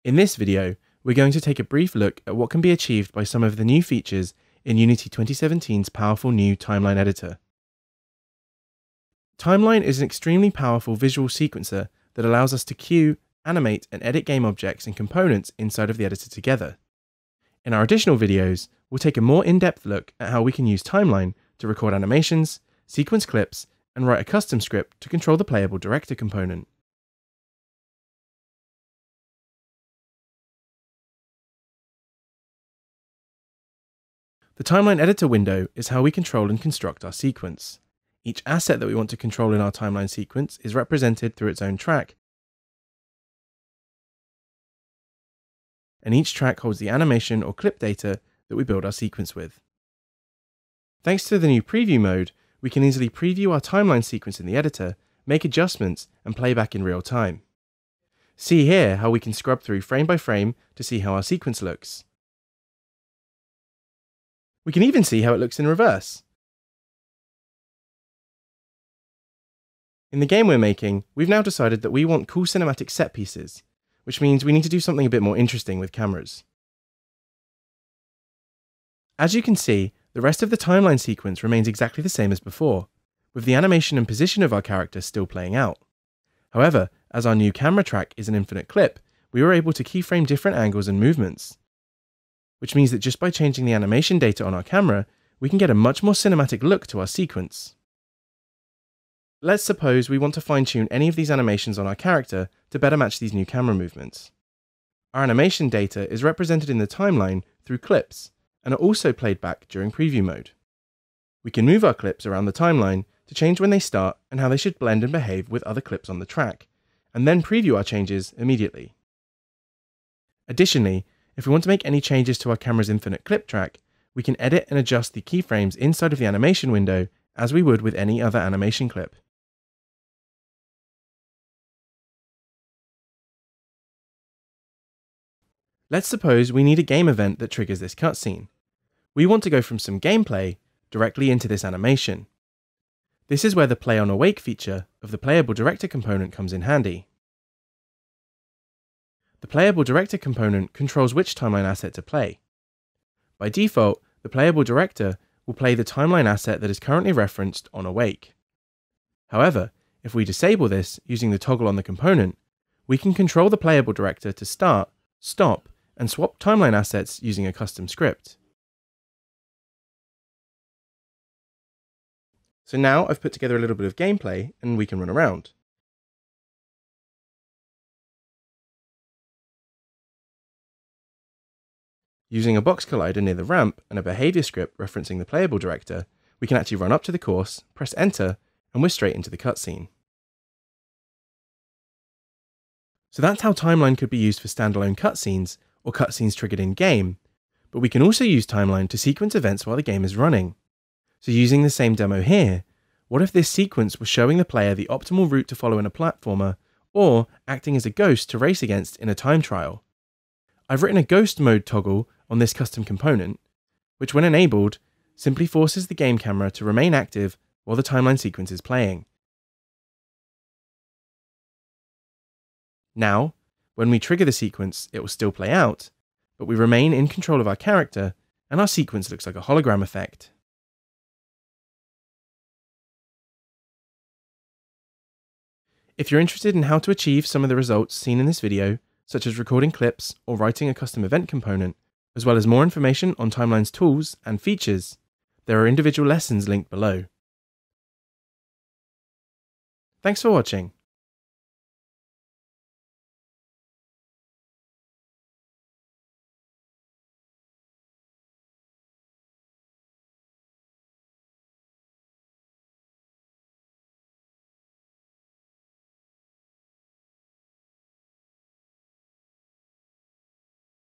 In this video, we're going to take a brief look at what can be achieved by some of the new features in Unity 2017's powerful new timeline editor. Timeline is an extremely powerful visual sequencer that allows us to queue, animate, and edit game objects and components inside of the editor together. In our additional videos, we'll take a more in-depth look at how we can use Timeline to record animations, sequence clips, and write a custom script to control the playable director component. The Timeline Editor window is how we control and construct our sequence. Each asset that we want to control in our timeline sequence is represented through its own track, and each track holds the animation or clip data that we build our sequence with. Thanks to the new preview mode, we can easily preview our timeline sequence in the editor, make adjustments, and play back in real time. See here how we can scrub through frame by frame to see how our sequence looks. We can even see how it looks in reverse. In the game we're making, we've now decided that we want cool cinematic set pieces, which means we need to do something a bit more interesting with cameras. As you can see, the rest of the timeline sequence remains exactly the same as before, with the animation and position of our character still playing out. However, as our new camera track is an infinite clip, we were able to keyframe different angles and movements, which means that just by changing the animation data on our camera, we can get a much more cinematic look to our sequence. Let's suppose we want to fine-tune any of these animations on our character to better match these new camera movements. Our animation data is represented in the timeline through clips, and are also played back during preview mode. We can move our clips around the timeline to change when they start and how they should blend and behave with other clips on the track, and then preview our changes immediately. Additionally, if we want to make any changes to our camera's infinite clip track, we can edit and adjust the keyframes inside of the animation window as we would with any other animation clip. Let's suppose we need a game event that triggers this cutscene. We want to go from some gameplay directly into this animation. This is where the Play on Awake feature of the Playable Director component comes in handy. The Playable Director component controls which timeline asset to play. By default, the Playable Director will play the timeline asset that is currently referenced on Awake. However, if we disable this using the toggle on the component, we can control the Playable Director to start, stop, and swap timeline assets using a custom script. So now I've put together a little bit of gameplay and we can run around. Using a box collider near the ramp and a behavior script referencing the playable director, we can actually run up to the course, press enter, and we're straight into the cutscene. So that's how Timeline could be used for standalone cutscenes or cutscenes triggered in-game, but we can also use Timeline to sequence events while the game is running. So using the same demo here, what if this sequence was showing the player the optimal route to follow in a platformer, or acting as a ghost to race against in a time trial? I've written a ghost mode toggle on this custom component, which when enabled, simply forces the game camera to remain active while the timeline sequence is playing. Now, when we trigger the sequence, it will still play out, but we remain in control of our character, and our sequence looks like a hologram effect. If you're interested in how to achieve some of the results seen in this video, such as recording clips or writing a custom event component, as well as more information on Timeline's tools and features, there are individual lessons linked below. Thanks for watching.